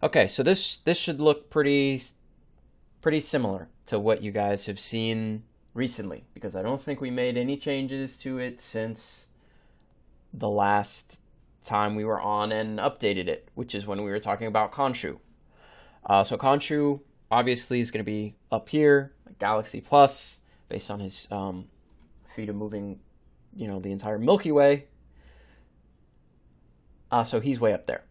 Okay, so this should look pretty similar to what you guys have seen recently, because I don't think we made any changes to it since the last time we were on and updated it, which is when we were talking about Khonshu. So Khonshu obviously is going to be up here, Galaxy Plus, based on his feat of moving, the entire Milky Way. So he's way up there.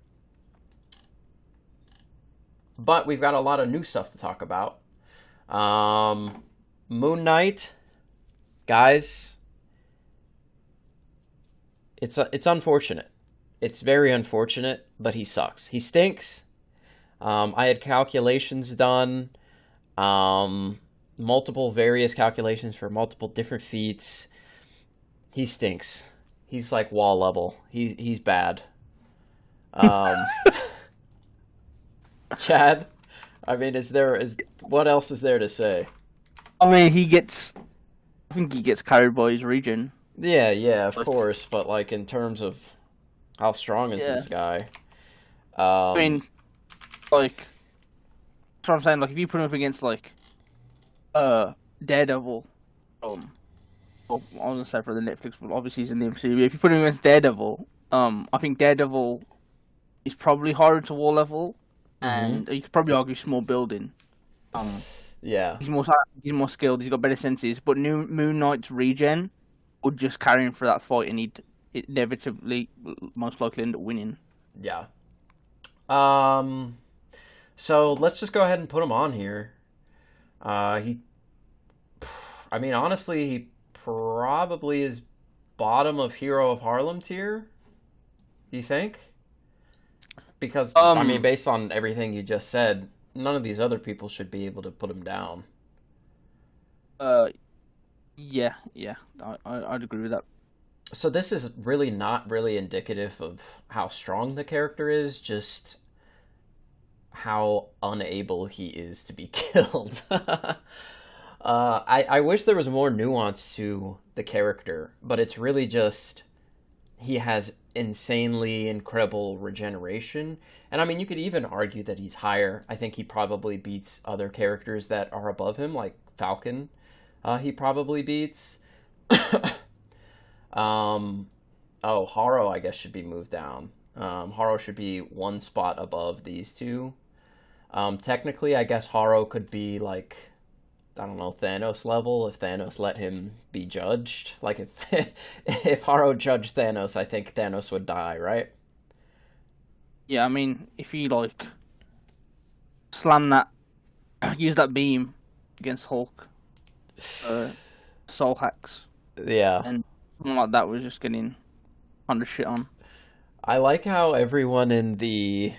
But we've got a lot of new stuff to talk about. Moon Knight, guys, it's unfortunate. It's very unfortunate, but he sucks. He stinks. I had calculations done, multiple various calculations for multiple different feats. He stinks. He's like wall level. He's bad. Um, Chad, I mean, what else is there to say? I mean, I think he gets carried by his region. Yeah, of Like, course, but like in terms of how strong is yeah. this guy? I mean, like, that's what I'm saying. Like, if you put him up against Daredevil, well, I was gonna say for the Netflix, but obviously he's in the MCU. If you put him against Daredevil, I think Daredevil is probably harder to wall level, Mm-hmm. and you could probably argue small building. Yeah, He's more skilled. He's got better senses. But New Moon Knight's regen would just carry him for that fight, and he'd inevitably, most likely, end up winning. yeah. Um, so let's just go ahead and put him on here. He, I mean, honestly, he probably is bottom of Hero of Harlem tier. Do you think? Because I mean, Um, based on everything you just said, none of these other people should be able to put him down. uh, yeah, I'd agree with that. So this is really not really indicative of how strong the character is, just how unable he is to be killed. I wish there was more nuance to the character, but it's really just he has insanely incredible regeneration. And I mean, you could even argue that he's higher. I think he probably beats other characters that are above him, like Falcon. He probably beats. um, oh, Harrow, I guess, should be moved down. Harrow should be one spot above these two. Technically, I guess Harrow could be like, I don't know, Thanos level if Thanos let him be judged. Like if if Harrow judged Thanos, I think Thanos would die, right? Yeah, I mean, if you slam that, use that beam against Hulk, uh, soul hacks, Yeah. and something like that was just getting kind of shit on. I like how everyone in the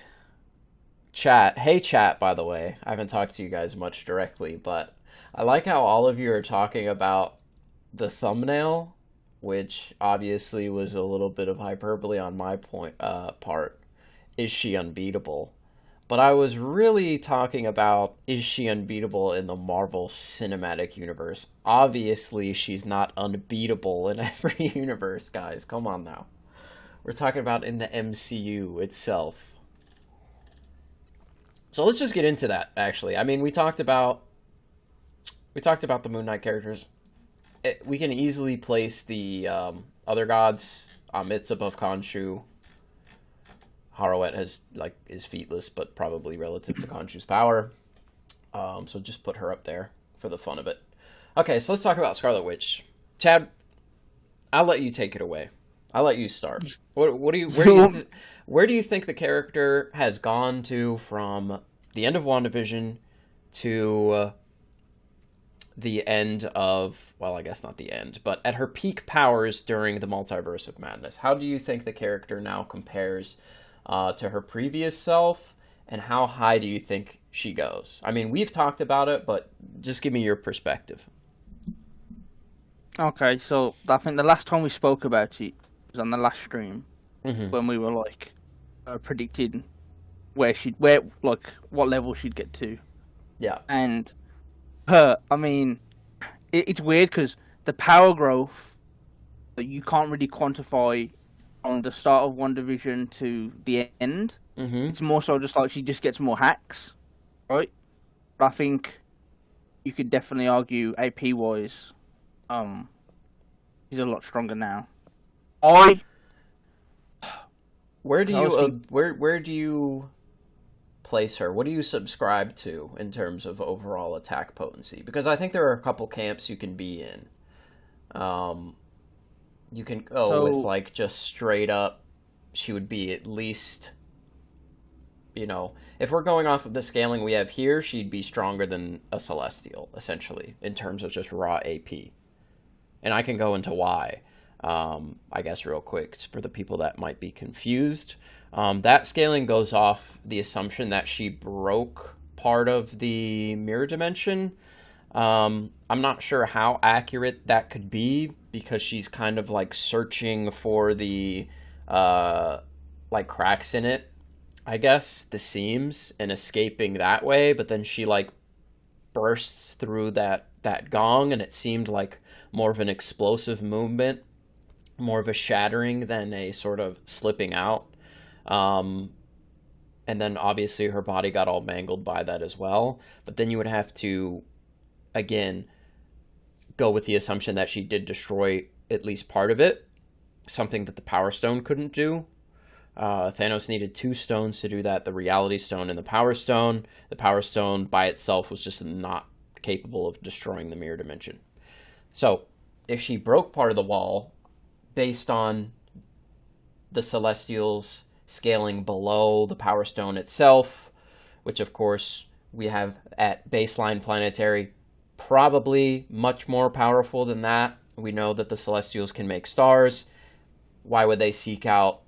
chat, hey chat, by the way, I haven't talked to you guys much directly, but I like how all of you are talking about the thumbnail, which obviously was a little bit of hyperbole on my part. Is she unbeatable? But I was really talking about, is she unbeatable in the Marvel Cinematic Universe? Obviously, she's not unbeatable in every universe, guys. Come on now. We're talking about in the MCU itself. So let's just get into that, actually. I mean, we talked about the Moon Knight characters. We can easily place the other gods. Amit's above Khonshu. Harrowet is featless, but probably relative to Khonshu's power. So just put her up there for the fun of it. Okay, so let's talk about Scarlet Witch. Chad, I'll let you take it away. I'll let you start. What do you where do you think the character has gone to from the end of WandaVision to the end of, well, I guess not the end, but at her peak powers during the Multiverse of Madness? How do you think the character now compares to her previous self, and how high do you think she goes? I mean, we've talked about it, but just give me your perspective. Okay, so I think the last time we spoke about it was on the last stream Hmm. when we were predicting what level she'd get to, Yeah. and I mean, it's weird because the power growth that you can't really quantify from the start of one division to the end Mm-hmm. It's more so just like she just gets more hacks, right? But I think you could definitely argue AP wise, she's a lot stronger now. Where do I was you think, where do you place her? What do you subscribe to in terms of overall attack potency? Because I think there are a couple camps you can be in. Um, you can go with so like just straight up. She would be at least, if we're going off of the scaling we have here, she'd be stronger than a Celestial essentially in terms of just raw AP. And I can go into why. I guess real quick for the people that might be confused. That scaling goes off the assumption that she broke part of the mirror dimension. I'm not sure how accurate that could be because she's kind of like searching for the like cracks in it, I guess, the seams, and escaping that way. But then she like bursts through that gong, and it seemed like more of an explosive movement, more of a shattering than a sort of slipping out. Um, and then obviously her body got all mangled by that as well. But then you would have to, again, go with the assumption that she did destroy at least part of it, something that the Power Stone couldn't do. Thanos needed 2 stones to do that, the Reality Stone and the Power Stone. The Power Stone by itself was just not capable of destroying the mirror dimension. So, if she broke part of the wall based on the Celestials scaling below the Power Stone itself, which of course we have at baseline planetary, probably much more powerful than that. We know that the Celestials can make stars. Why would they seek out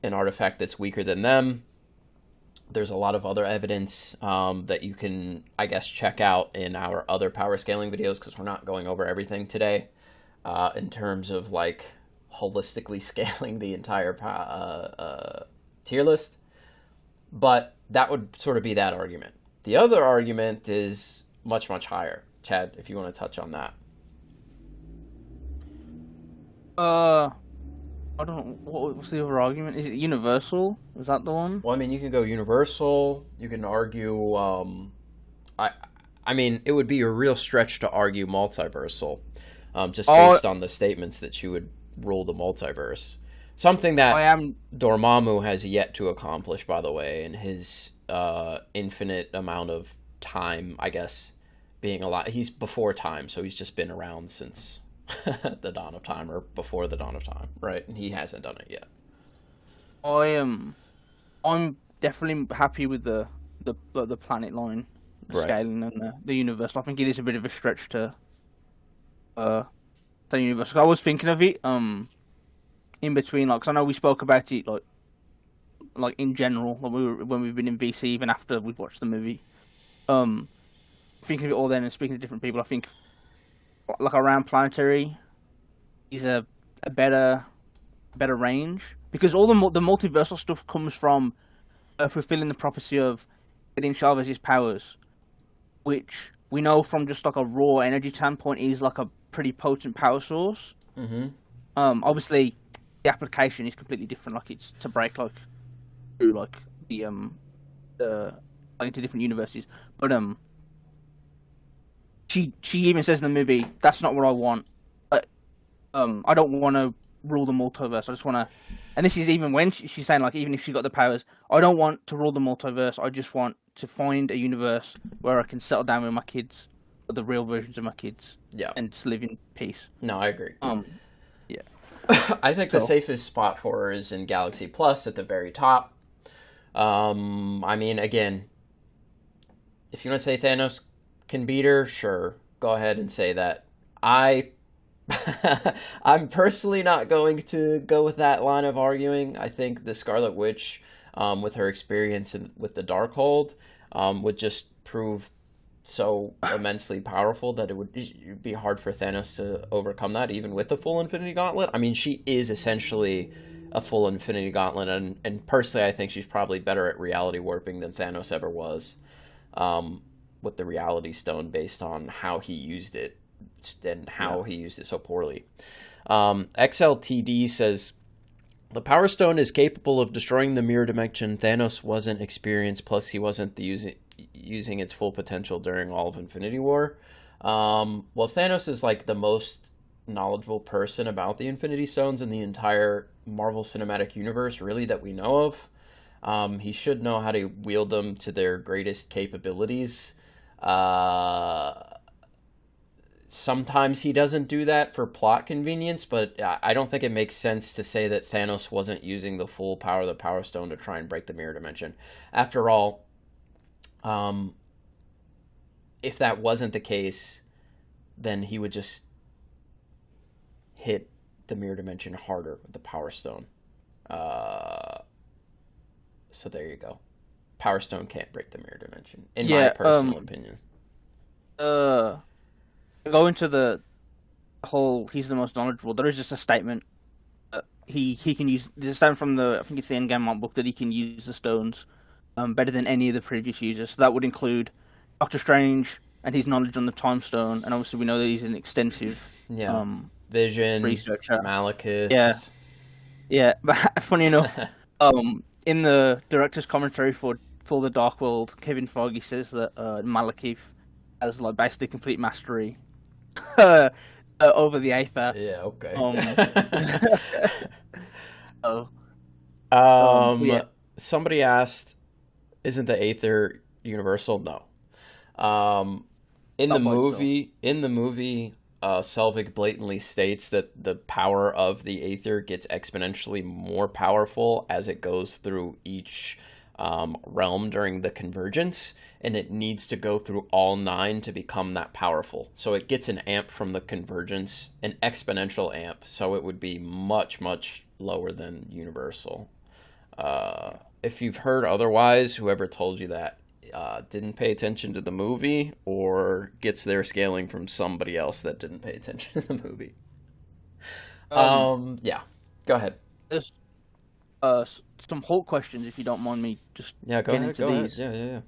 an artifact that's weaker than them? There's a lot of other evidence that you can, I guess, check out in our other power scaling videos, because we're not going over everything today in terms of like holistically scaling the entire tier list. But that would sort of be that argument. The other argument is much, much higher. Chad, if you want to touch on that. I don't know what's the other argument. Is it universal? Is that the one? Well, I mean, you can go universal. You can argue. I mean, it would be a real stretch to argue multiversal, just based on the statements that you would rule the multiverse. Something that Dormammu has yet to accomplish, by the way, in his infinite amount of time, I guess, being alive. He's before time, so he's just been around since the dawn of time, or before the dawn of time, right? And he hasn't done it yet. I'm definitely happy with the planet line, the scaling, and the universe. I think it is a bit of a stretch to the universe. I was thinking of it in between, like, 'cause I know we spoke about it like in general when we've been in VC, even after we've watched the movie. Thinking of it all then and speaking to different people, I think like around planetary is a better range, because all the multiversal stuff comes from fulfilling the prophecy of getting Chavez's powers, which we know from just like a raw energy standpoint is like a pretty potent power source. Mm-hmm. Obviously the application is completely different, like it's to break like through like the like into different universes, but she even says in the movie, that's not what I want. I don't want to rule the multiverse. I just want to, and this is even when she's saying, like, even if she got the powers, I don't want to rule the multiverse. I just want to find a universe where I can settle down with my kids, the real versions of my kids, and just live in peace. No, I agree. Yeah. I think the safest spot for her is in Galaxy Plus at the very top. I mean, again, if you want to say Thanos can beat her, sure, go ahead and say that. I'm personally not going to go with that line of arguing. I think the Scarlet Witch, with her experience with the Darkhold, would just prove so immensely powerful that it would be hard for Thanos to overcome that, even with the full Infinity Gauntlet. I mean, she is essentially a full Infinity Gauntlet, and personally I think she's probably better at reality warping than Thanos ever was, with the Reality Stone, based on how he used it and how he used it so poorly. XLTD says, The Power Stone is capable of destroying the mirror dimension. Thanos wasn't experienced, plus he wasn't using its full potential during all of Infinity War. Well, Thanos is like the most knowledgeable person about the Infinity Stones in the entire Marvel Cinematic Universe, really, that we know of. He should know how to wield them to their greatest capabilities. Sometimes he doesn't do that for plot convenience, but I don't think it makes sense to say that Thanos wasn't using the full power of the Power Stone to try and break the mirror dimension. After all, if that wasn't the case, then he would just hit the mirror dimension harder with the Power Stone. So there you go. Power Stone can't break the mirror dimension, in my personal opinion. Go into the whole he's the most knowledgeable. There is just a statement he can use. There's a statement from I think it's the Endgame art book that he can use the stones better than any of the previous users. So that would include Doctor Strange and his knowledge on the Time Stone, and obviously we know that he's an extensive Vision researcher. Malekith. Yeah. But funny enough, in the director's commentary for the Dark World, Kevin Feige says that Malekith has like basically complete mastery over the Aether. Yeah, okay. Somebody asked, isn't the Aether universal? No. In the movie, Selvig blatantly states that the power of the Aether gets exponentially more powerful as it goes through each realm during the convergence, and it needs to go through all 9 to become that powerful. So it gets an amp from the convergence, an exponential amp, so it would be much, much lower than universal. If you've heard otherwise, whoever told you that didn't pay attention to the movie or gets their scaling from somebody else that didn't pay attention to the movie. Yeah, go ahead. There's some Hulk questions, if you don't mind me just go ahead. these. Yeah.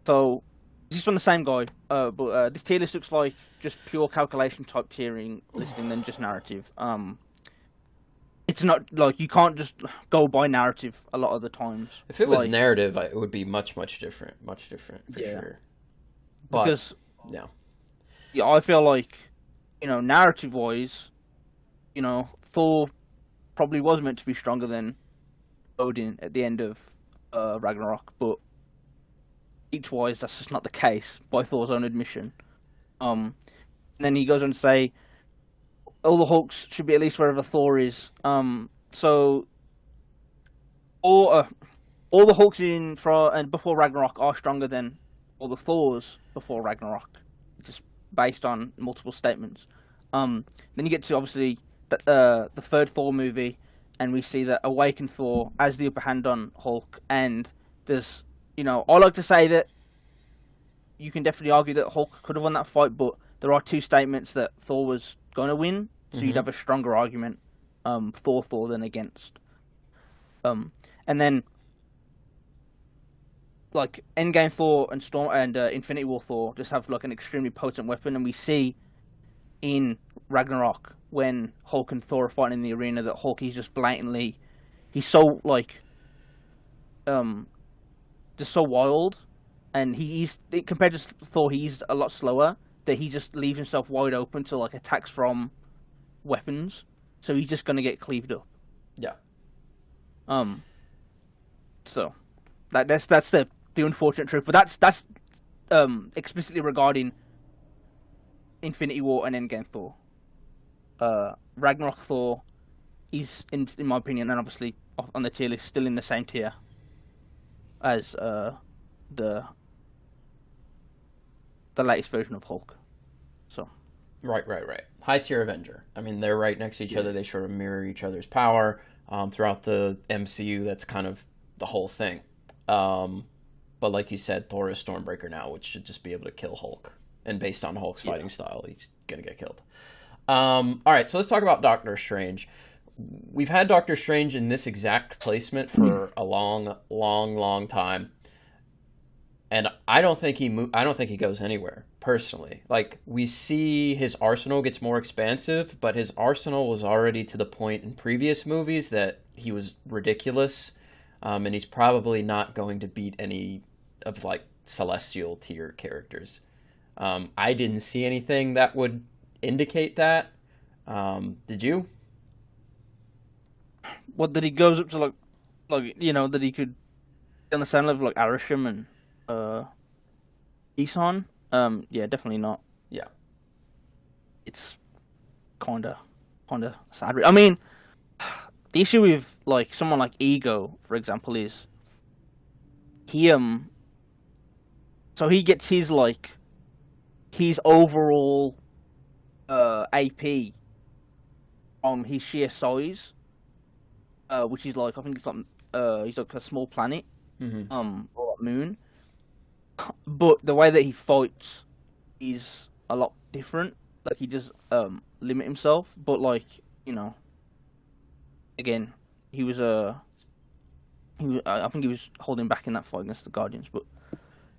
So this is from the same guy, but this tier list looks like just pure calculation type tiering listing than just narrative. It's not like you can't just go by narrative a lot of the times. If it was narrative, it would be much different, for sure. But, because I feel like narrative wise, Thor probably was meant to be stronger than Odin at the end of Ragnarok, but each-wise, that's just not the case, by Thor's own admission. And then he goes on to say, all the Hulks should be at least wherever Thor is. So all the Hulks and before Ragnarok are stronger than all the Thors before Ragnarok, just based on multiple statements. Then you get to, obviously, the third Thor movie, and we see that Awakened Thor has the upper hand on Hulk, and there's, I like to say that you can definitely argue that Hulk could have won that fight, but there are 2 statements that Thor was going to win, so you'd have a stronger argument for Thor than against. And then, like, Endgame Thor and Infinity War Thor just have, like, an extremely potent weapon, and we see in Ragnarok when Hulk and Thor are fighting in the arena that Hulk is just blatantly, he's so, like, just so wild, and compared to Thor, he's a lot slower, that he just leaves himself wide open to, like, attacks from weapons, so he's just gonna get cleaved up. Yeah. So that's the unfortunate truth, but that's explicitly regarding Infinity War and Endgame Thor. Ragnarok Thor is, in my opinion, and obviously on the tier list, still in the same tier as the latest version of Hulk. So. Right. High tier Avenger. I mean, they're right next to each other. They sort of mirror each other's power. Throughout the MCU, that's kind of the whole thing. But like you said, Thor is Stormbreaker now, which should just be able to kill Hulk. And based on Hulk's fighting style, he's going to get killed. All right, so let's talk about Doctor Strange. We've had Doctor Strange in this exact placement for a long time. And I don't think I don't think he goes anywhere personally. Like we see his arsenal gets more expansive, but his arsenal was already to the point in previous movies that he was ridiculous, and he's probably not going to beat any of like celestial tier characters. I didn't see anything that would indicate that. Did you? What, that he goes up to like that he could be on the same level like Arisham and Isan? Yeah, definitely not. Yeah. It's kinda sad. I mean, the issue with like someone like Ego, for example, is he so he gets his overall AP from his sheer size, which is like, I think it's like he's like a small planet, or moon. But the way that he fights is a lot different. Like he just limit himself. But like, again, I think he was holding back in that fight against the Guardians. But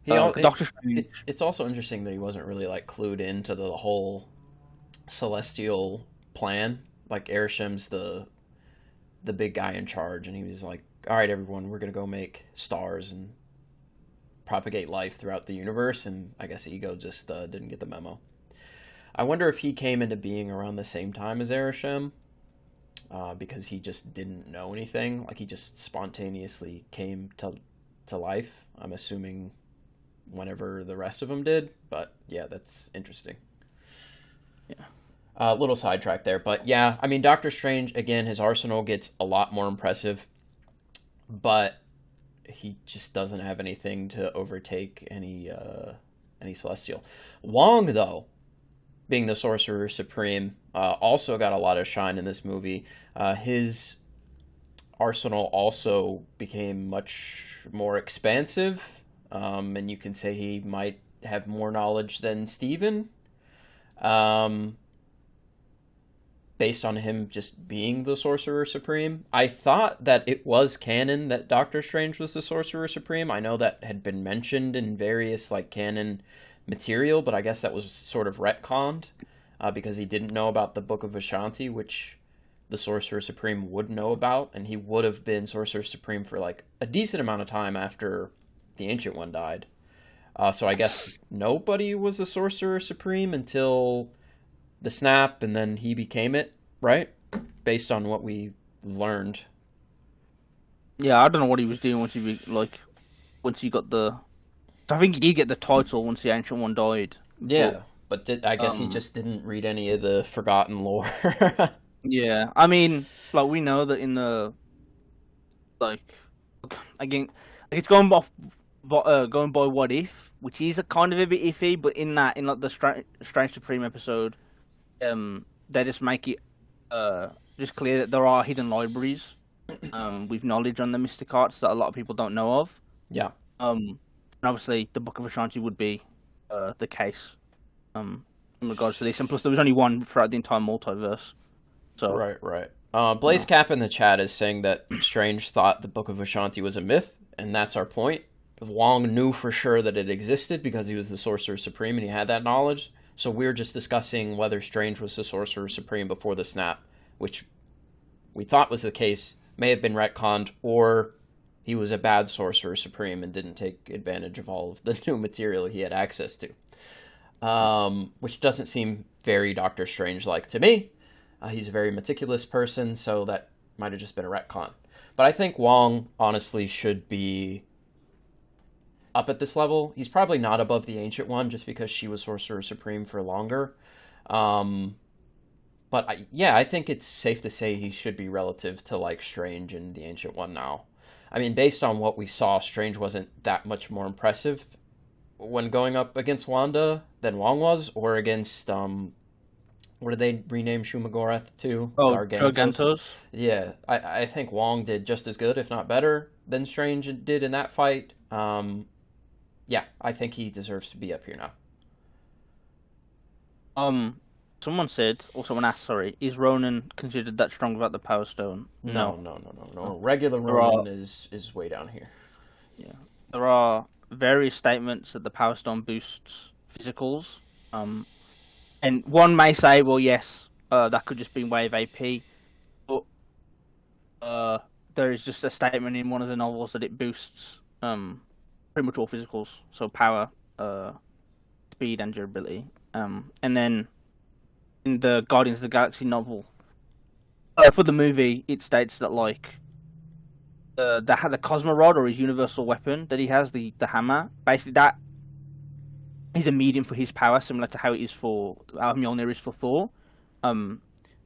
Doctor Strange. It's also interesting that he wasn't really like clued into the whole celestial plan. Like Arisham's the big guy in charge, and he was like, "All right, everyone, we're gonna go make stars and propagate life throughout the universe." And I guess Ego just didn't get the memo. I wonder if he came into being around the same time as Arisham, because he just didn't know anything. Like he just spontaneously came to life. I'm assuming whenever the rest of them did, but yeah, that's interesting. Yeah. Little sidetrack there, but yeah, I mean, Doctor Strange, again, his arsenal gets a lot more impressive, but he just doesn't have anything to overtake any Celestial. Wong, though, being the Sorcerer Supreme, also got a lot of shine in this movie. His arsenal also became much more expansive, and you can say he might have more knowledge than Steven, based on him just being the Sorcerer Supreme. I thought that it was canon that Doctor Strange was the Sorcerer Supreme. I know that had been mentioned in various like canon material, but I guess that was sort of retconned, because he didn't know about the Book of Ashanti, which the Sorcerer Supreme would know about, and he would have been Sorcerer Supreme for like a decent amount of time after the Ancient One died. So I guess nobody was the Sorcerer Supreme until the snap, and then he became it, right? Based on what we learned. Yeah, I don't know what he was doing once he got the. I think he did get the title once the Ancient One died. Yeah, but I guess he just didn't read any of the forgotten lore. Yeah, I mean, like we know that in the again, it's going by What If, which is a kind of a bit iffy, but in like the Strange Supreme episode, they just make it just clear that there are hidden libraries with knowledge on the mystic arts that a lot of people don't know of. Yeah. And obviously, the Book of Ashanti would be the case in regards to this. And plus, there was only one throughout the entire multiverse. So Right. Blaze Cap in the chat is saying that Strange thought the Book of Ashanti was a myth, and that's our point. Wong knew for sure that it existed because he was the Sorcerer Supreme and he had that knowledge. So we're just discussing whether Strange was the Sorcerer Supreme before the snap, which we thought was the case, may have been retconned, or he was a bad Sorcerer Supreme and didn't take advantage of all of the new material he had access to. Which doesn't seem very Doctor Strange-like to me. He's a very meticulous person, so that might have just been a retcon. But I think Wong, honestly, should be up at this level. He's probably not above the Ancient One, just because she was Sorcerer Supreme for longer. But I think it's safe to say he should be relative to like Strange and the Ancient One now. I mean, based on what we saw, Strange wasn't that much more impressive when going up against Wanda than Wong was, or against what did they rename Shumagorath to? Oh, Gargantos. Yeah, I think Wong did just as good, if not better, than Strange did in that fight. Yeah, I think he deserves to be up here now. Someone asked, sorry, is Ronan considered that strong without the Power Stone? No. Regular Ronan is way down here. Yeah. There are various statements that the Power Stone boosts physicals. And one may say, well, yes, that could just be wave AP, but there is just a statement in one of the novels that it boosts pretty much all physicals, so power, speed, and durability. And then in the Guardians of the Galaxy novel, for the movie, it states that like the Cosmo Rod, or his universal weapon that he has, the hammer, basically that is a medium for his power, similar to how it is for Mjolnir is for Thor.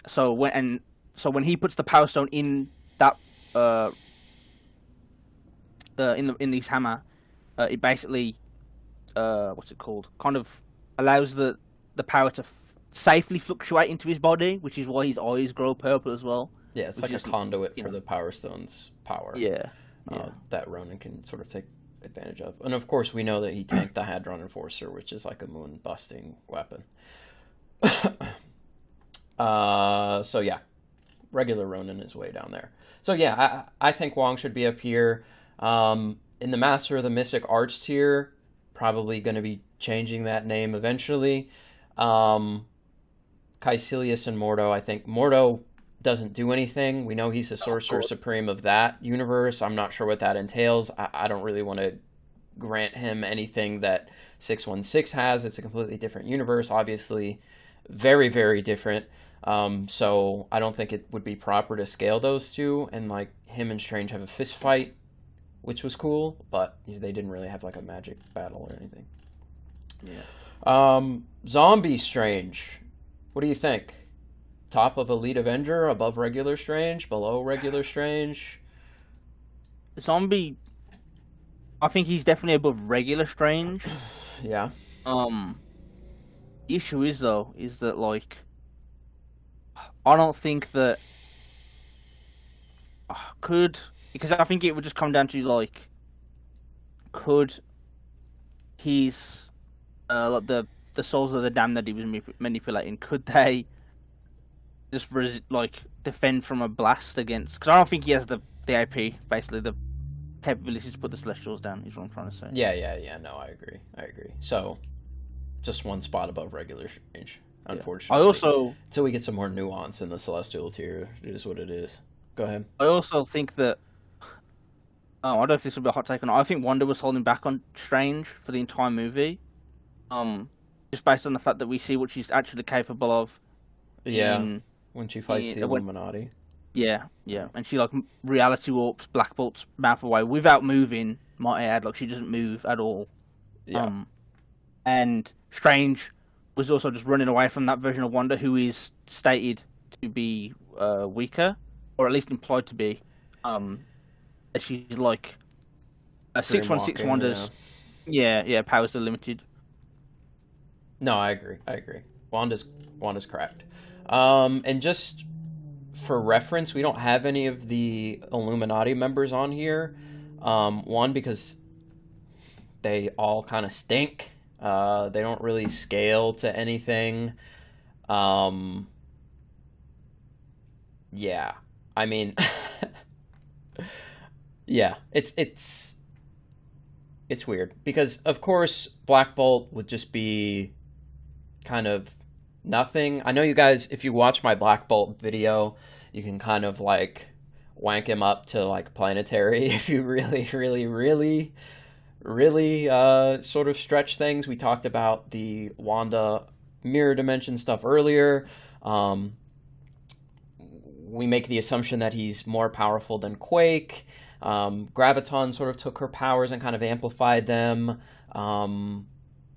So when he puts the Power Stone in that in this hammer, it basically what's it called? Kind of allows the power to safely fluctuate into his body, which is why his eyes grow purple as well. Yeah, it's like a conduit for the Power Stone's power. Yeah. That Ronan can sort of take advantage of. And of course, we know that he tanked the Hadron Enforcer, which is like a moon-busting weapon. So yeah, regular Ronan is way down there. So yeah, I think Wong should be up here. In the Master of the Mystic Arts tier, probably going to be changing that name eventually. Caecilius and Mordo, I think Mordo doesn't do anything. We know he's a Sorcerer Supreme of that universe. I'm not sure what that entails. I don't really want to grant him anything that 616 has. It's a completely different universe, obviously. Very, very different. So I don't think it would be proper to scale those two. And like him and Strange have a fist fight, which was cool, but they didn't really have like a magic battle or anything. Yeah. Zombie Strange. What do you think? Top of Elite Avenger, above regular Strange, below regular Strange? Zombie, I think he's definitely above regular Strange. Yeah. The issue is that like, I don't think that because I think it would just come down to like, could his like the souls of the damned that he was manipulating, could they just defend from a blast against? Because I don't think he has the AP, basically the capabilities to put the Celestials down. Is what I'm trying to say. Yeah. No, I agree. So, just one spot above regular Strange, unfortunately. I also, until we get some more nuance in the Celestial tier, it is what it is. Go ahead. I also think that. I don't know if this will be a hot take or not. I think Wanda was holding back on Strange for the entire movie. Just based on the fact that we see what she's actually capable of. Yeah. When she fights the Illuminati. Yeah, and she like reality warps Black Bolt's mouth away without moving. Might I add, like she doesn't move at all. Yeah. And Strange was also just running away from that version of Wanda, who is stated to be weaker, or at least implied to be. She's like 616 Wanda's. Yeah, powers are limited. No, I agree. Wanda's cracked. And just for reference, we don't have any of the Illuminati members on here. One, because they all kind of stink. They don't really scale to anything. Yeah. I mean, yeah, it's weird because of course Black Bolt would just be kind of nothing. I know you guys, if you watch my Black Bolt video, you can kind of like wank him up to like planetary if you really sort of stretch things. We talked about the Wanda mirror dimension stuff earlier. We make the assumption that he's more powerful than Quake. Graviton sort of took her powers and kind of amplified them.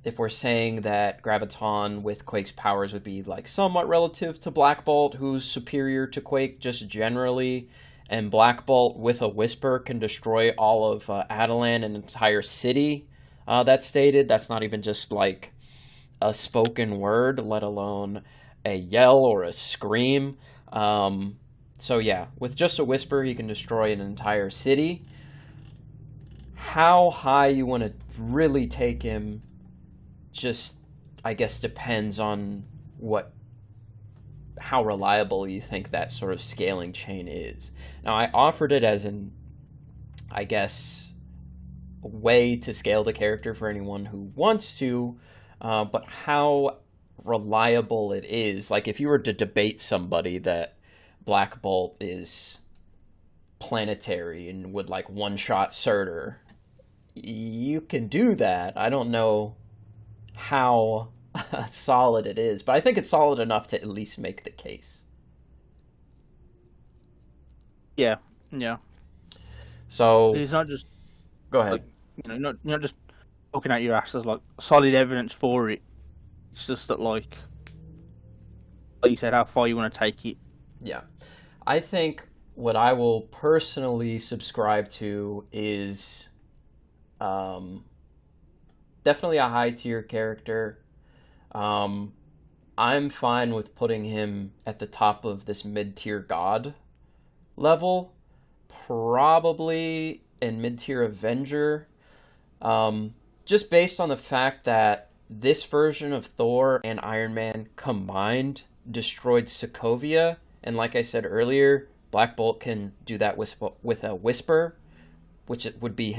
If we're saying that Graviton with Quake's powers would be like somewhat relative to Black Bolt, who's superior to Quake just generally, and Black Bolt with a whisper can destroy all of Adelan, an entire city, that's stated. That's not even just like a spoken word, let alone a yell or a scream. So yeah, with just a whisper, he can destroy an entire city. How high you want to really take him just, I guess, depends on how reliable you think that sort of scaling chain is. Now, I offered it as an, I guess, way to scale the character for anyone who wants to, but how reliable it is. Like, if you were to debate somebody that Black Bolt is planetary and would, like, one-shot Surtur, you can do that. I don't know how solid it is, but I think it's solid enough to at least make the case. Yeah, yeah. So It's not just go ahead. like, you're not just looking at your ass as like solid evidence for it. It's just that like you said, how far you want to take it. Yeah. I think what I will personally subscribe to is definitely a high tier character. I'm fine with putting him at the top of this mid tier god level, probably in mid tier Avenger, just based on the fact that this version of Thor and Iron Man combined destroyed Sokovia, and like I said earlier, Black Bolt can do that with a whisper, which it would be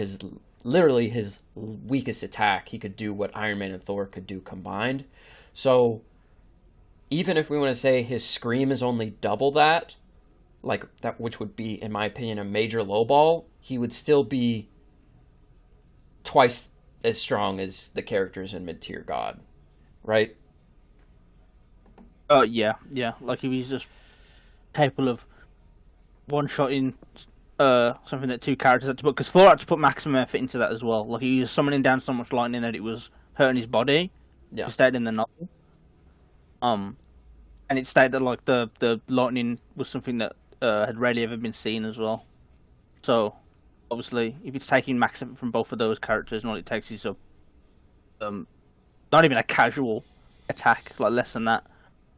literally his weakest attack. He could do what Iron Man and Thor could do combined. So even if we want to say his scream is only double that, like that, which would be, in my opinion, a major lowball, he would still be twice as strong as the characters in mid-tier God, right? Yeah. Like if he's just capable of one-shotting something that two characters had to put, because Thor had to put maximum effort into that as well. Like he was summoning down so much lightning that it was hurting his body. Yeah. It stayed in the novel. And it stated that like the lightning was something that had rarely ever been seen as well. So obviously, if it's taking max effort from both of those characters, and all it takes is a not even a casual attack, like less than that,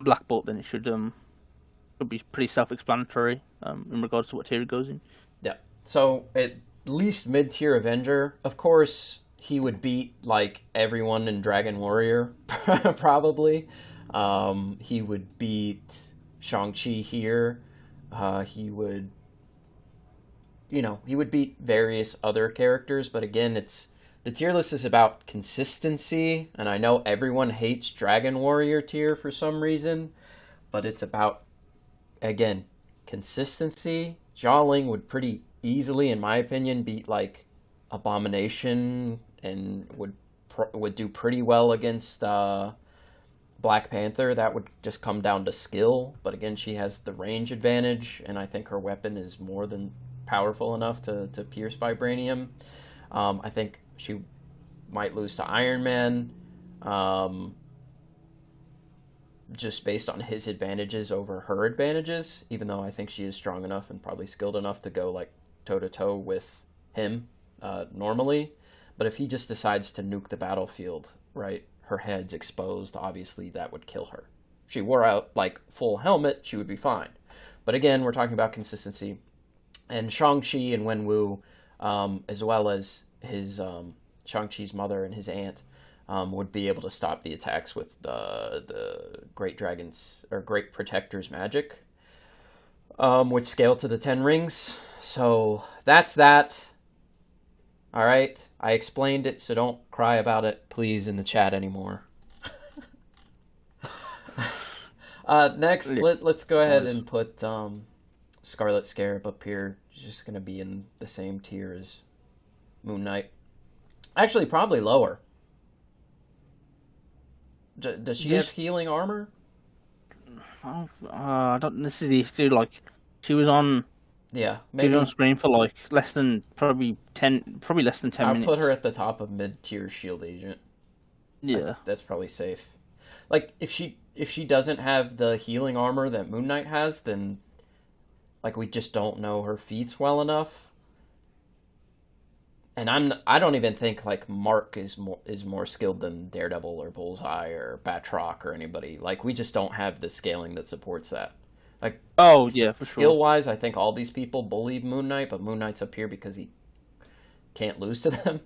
Black Bolt, then it should be pretty self-explanatory in regards to what tier it goes in. Yeah. So at least mid-tier Avenger, of course, he would beat like everyone in Dragon Warrior, probably. He would beat Shang-Chi here. He would beat various other characters, but again, the tier list is about consistency, and I know everyone hates Dragon Warrior tier for some reason, but it's about, again, consistency. Xiaoling would pretty easily, in my opinion, beat like Abomination and would do pretty well against Black Panther. That would just come down to skill, but again, she has the range advantage, and I think her weapon is more than powerful enough to pierce vibranium. I think she might lose to Iron Man, just based on his advantages over her advantages, even though I think she is strong enough and probably skilled enough to go like toe-to-toe with him normally. But if he just decides to nuke the battlefield, right, her head's exposed, obviously that would kill her. If she wore out like full helmet, she would be fine. But again, we're talking about consistency. And Shang-Chi and Wenwu, as well as his Shang-Chi's mother and his aunt, would be able to stop the attacks with the Great Dragon's or Great Protector's magic, which scale to the 10 rings. So that's that. All right, I explained it, so don't cry about it, please, in the chat anymore. Next, let's go ahead and put Scarlet Scarab up here. She's just going to be in the same tier as Moon Knight. Actually, probably lower. Does she have healing armor? I don't. This is the issue. Like, she was on. Yeah, maybe on screen for like less than probably less than 10 minutes. I'll put her at the top of mid-tier Shield Agent. Yeah, that's probably safe. Like if she doesn't have the healing armor that Moon Knight has, then like we just don't know her feats well enough. And I don't even think like Mark is more skilled than Daredevil or Bullseye or Batroc or anybody. Like we just don't have the scaling that supports that. Like for sure. Skill wise, I think all these people bully Moon Knight, but Moon Knight's up here because he can't lose to them.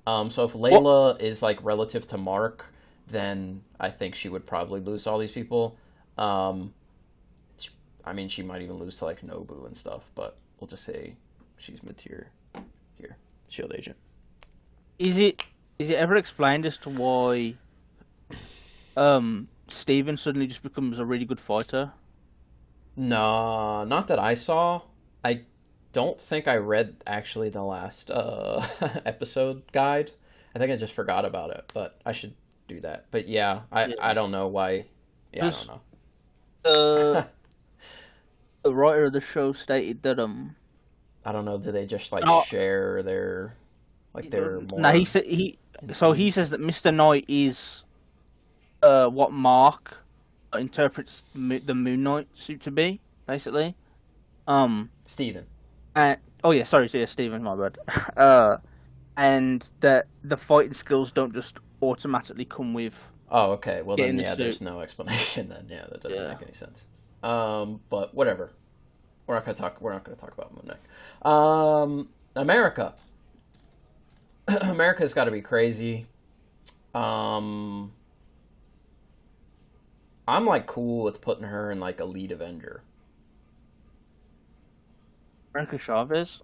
So if Layla is like relative to Mark, then I think she would probably lose to all these people. I mean, she might even lose to like Nobu and stuff, but we'll just say she's mid-tier here. Shield Agent. is it ever explained as to why Steven suddenly just becomes a really good fighter? No, not that I saw. I don't think I read actually the last episode guide. I think I just forgot about it, but I should do that. But yeah, Yeah. I don't know why. Yeah, I don't Because know. the writer of the show stated that I don't know. Do they just like no, share their no, more he says that Mr. Knight is what Mark interprets the Moon Knight suit to be, basically. Steven. And oh yeah, sorry, so yeah, Stephen, my bad. And that the fighting skills don't just automatically come with Oh, okay. Well then, getting the yeah. There's suit. no explanation. Then, yeah, that doesn't Yeah. make any sense. But whatever. We're not gonna talk. We're not gonna talk about Moon Knight. America. America's got to be crazy. Um, I'm like cool with putting her in like Elite Avenger. America Chavez.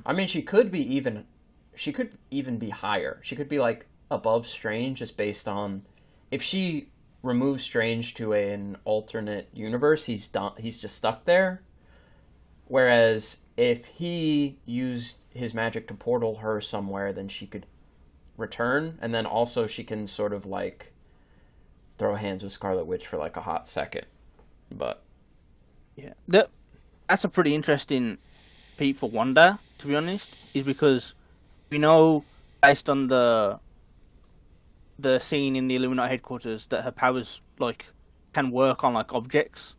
I mean, she could even be higher. She could be like above Strange, just based on if she removes Strange to an alternate universe, he's done. He's just stuck there. Whereas if he used his magic to portal her somewhere, then she could return, and then also she can sort of like throw hands with Scarlet Witch for like a hot second. But Yeah, that's a pretty interesting feat for Wanda, to be honest, is because we know based on the scene in the Illuminati headquarters that her powers like can work on like objects.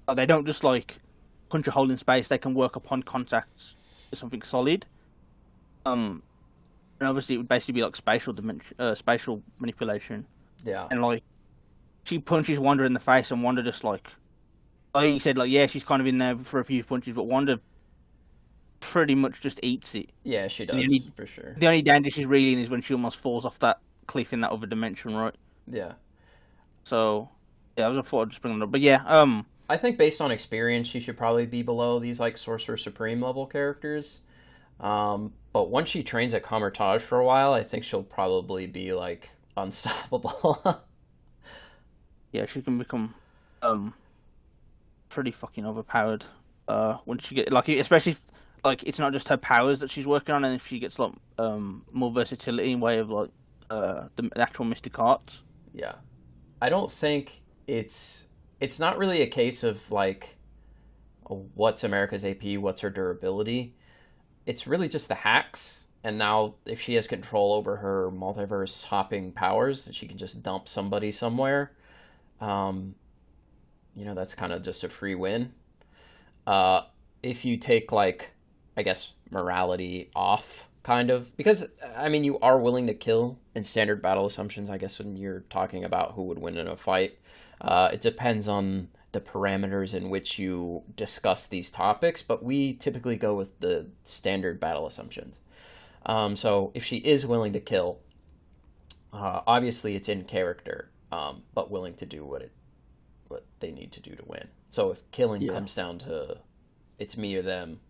Like, they don't just like punch a hole in space; they can work upon contact with something solid. And obviously it would basically be like spatial manipulation, yeah, and like she punches Wanda in the face, and Wanda just like you said, like yeah, she's kind of in there for a few punches, but Wanda pretty much just eats it. yeah, she And does for sure. the only danger she's really in is when she almost falls off that cliff in that other dimension, right? Yeah, So yeah, I was thought I'd just bring it up, but yeah, I think based on experience, she should probably be below these like Sorcerer Supreme level characters. But once she trains at Comertage for a while, I think she'll probably be like unstoppable. yeah, she can become pretty fucking overpowered. Once she get like, especially if, like it's not just her powers that she's working on, and if she gets like more versatility in way of like the actual mystic arts. Yeah, I don't think it's not really a case of like what's America's AP, what's her durability. It's really just the hacks. And now, if she has control over her multiverse hopping powers, that she can just dump somebody somewhere. Um, that's kind of just a free win. If you take like, I guess, morality off, kind of, because I mean, you are willing to kill in standard battle assumptions. I guess when you're talking about who would win in a fight, it depends on the parameters in which you discuss these topics, but we typically go with the standard battle assumptions. So if she is willing to kill, obviously it's in character, but willing to do what they need to do to win. So if killing comes down to it's me or them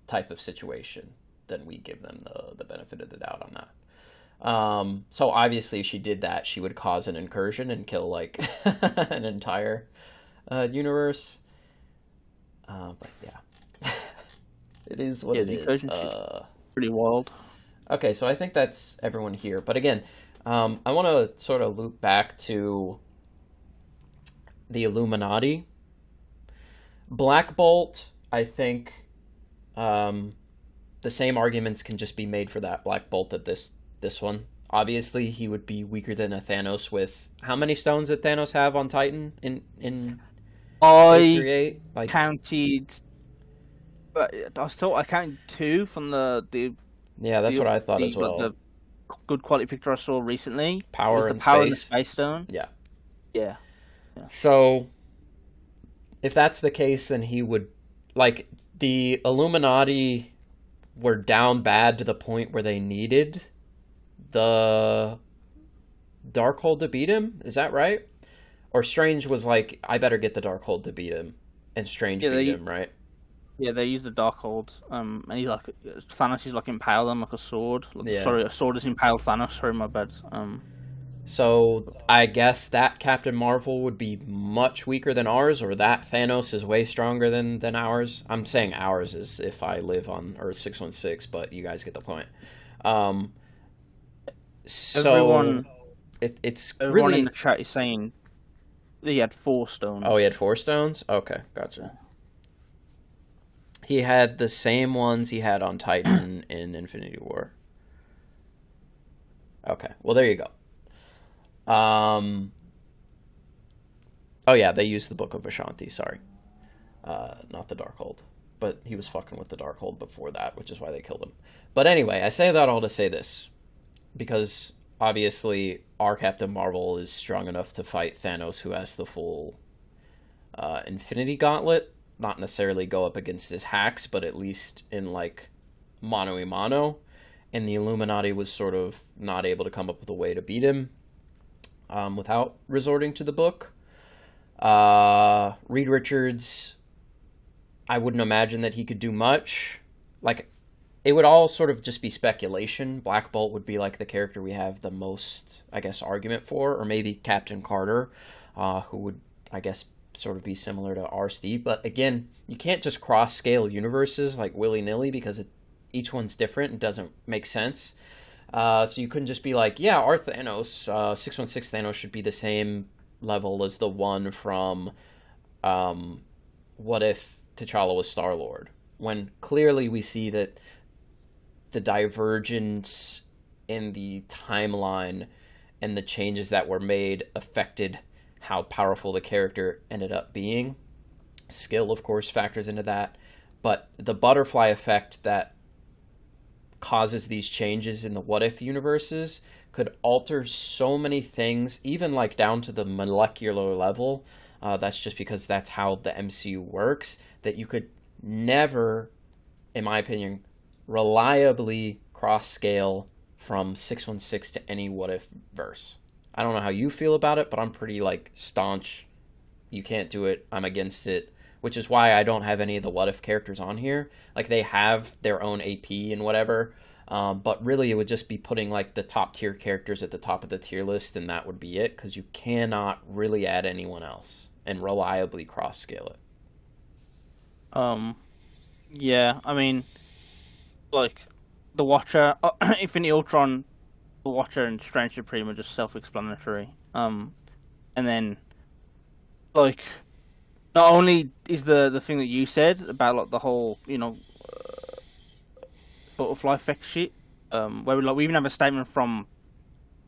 type of situation, then we give them the benefit of the doubt on that. So obviously if she did that, she would cause an incursion and kill like an entire universe. But yeah, it is what it is. Pretty wild. Okay, so I think that's everyone here. But again, I want to sort of loop back to the Illuminati. Black Bolt, I think the same arguments can just be made for that Black Bolt that this one. Obviously, he would be weaker than a Thanos with how many stones did Thanos have on Titan in I like counted, but I counted 2 from the yeah, that's what I thought as well. The good quality picture I saw recently. Power the and power space. and the space stone. Yeah. Yeah. So, if that's the case, then he would like the Illuminati were down bad to the point where they needed the Darkhold to beat him. Is that right? Or Strange was like, I better get the Darkhold to beat him, and Strange beat him, right? Yeah, they use the Darkhold, and he's like Thanos is like impaled on like a sword. Yeah. Sorry, a sword has impaled Thanos. Sorry, my bad. So I guess that Captain Marvel would be much weaker than ours, or that Thanos is way stronger than ours. I'm saying ours is if I live on Earth 616, but you guys get the point. Um, so Everyone, it's everyone really. in the chat is saying he had 4 stones. Oh, he had 4 stones? Okay, gotcha. He had the same ones he had on Titan in Infinity War. Okay, well, there you go. Oh yeah, they used the Book of Ashanti. Sorry, not the Darkhold. But he was fucking with the Darkhold before that, which is why they killed him. But anyway, I say that all to say this, because obviously our Captain Marvel is strong enough to fight Thanos, who has the full Infinity Gauntlet. Not necessarily go up against his hacks, but at least in like mano a mano. And the Illuminati was sort of not able to come up with a way to beat him without resorting to the book. Reed Richards, I wouldn't imagine that he could do much. Like, it would all sort of just be speculation. Black Bolt would be like the character we have the most, I guess, argument for, or maybe Captain Carter, who would, I guess, sort of be similar to our Steve. But again, you can't just cross-scale universes like willy-nilly because each one's different and doesn't make sense. So you couldn't just be like, yeah, our Thanos, 616 Thanos should be the same level as the one from What If T'Challa was Star-Lord? When clearly we see that the divergence in the timeline and the changes that were made affected how powerful the character ended up being. Skill, of course, factors into that. But the butterfly effect that causes these changes in the What If universes could alter so many things, even like down to the molecular level. That's just because that's how the MCU works, that you could never, in my opinion, reliably cross-scale from 616 to any What If verse. I don't know how you feel about it, but I'm pretty like staunch. You can't do it. I'm against it, which is why I don't have any of the What If characters on here. Like, they have their own AP and whatever, but really it would just be putting like the top tier characters at the top of the tier list, and that would be it, because you cannot really add anyone else and reliably cross scale it. Yeah, I mean, like the Watcher, Infinity Ultron, the Watcher, and Strange Supreme are just self-explanatory. And then like, not only is the thing that you said about like the whole butterfly effect shit, where we even have a statement from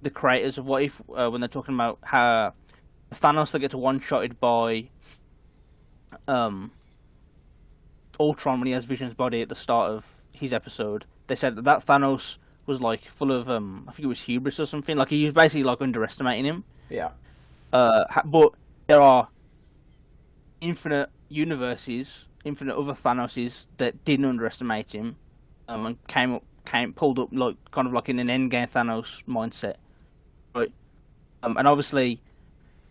the creators of What If when they're talking about how Thanos that gets one-shotted by Ultron when he has Vision's body at the start of his episode. They said that Thanos was like full of I think it was hubris or something. Like, he was basically like underestimating him. Yeah. But there are infinite universes, infinite other Thanoses that didn't underestimate him, and pulled up like kind of like in an Endgame Thanos mindset, right? And obviously,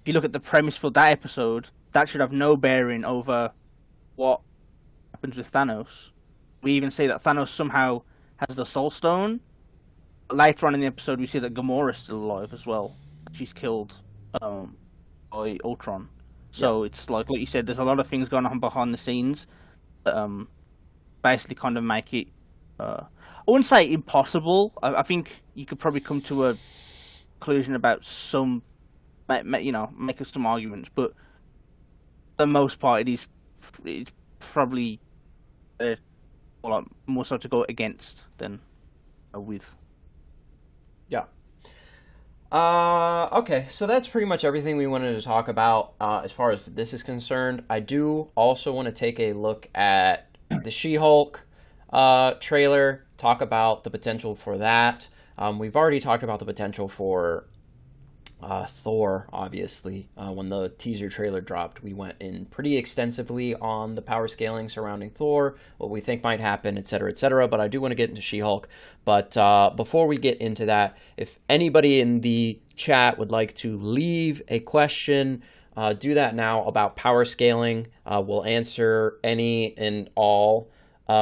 if you look at the premise for that episode, that should have no bearing over what happens with Thanos. We even see that Thanos somehow has the Soul Stone. Later on in the episode, we see that Gamora's still alive as well. She's killed by Ultron. So it's like you said, there's a lot of things going on behind the scenes that basically kind of make it, I wouldn't say impossible. I think you could probably come to a conclusion about some, make us some arguments, but for the most part, it's probably more so to go against than with. Yeah. Okay, so that's pretty much everything we wanted to talk about as far as this is concerned. I do also want to take a look at the She-Hulk trailer, talk about the potential for that. We've already talked about the potential for Thor, obviously. When the teaser trailer dropped, we went in pretty extensively on the power scaling surrounding Thor, what we think might happen, etc., etc., but I do want to get into She-Hulk. But before we get into that, if anybody in the chat would like to leave a question do that now about power scaling. We'll answer any and all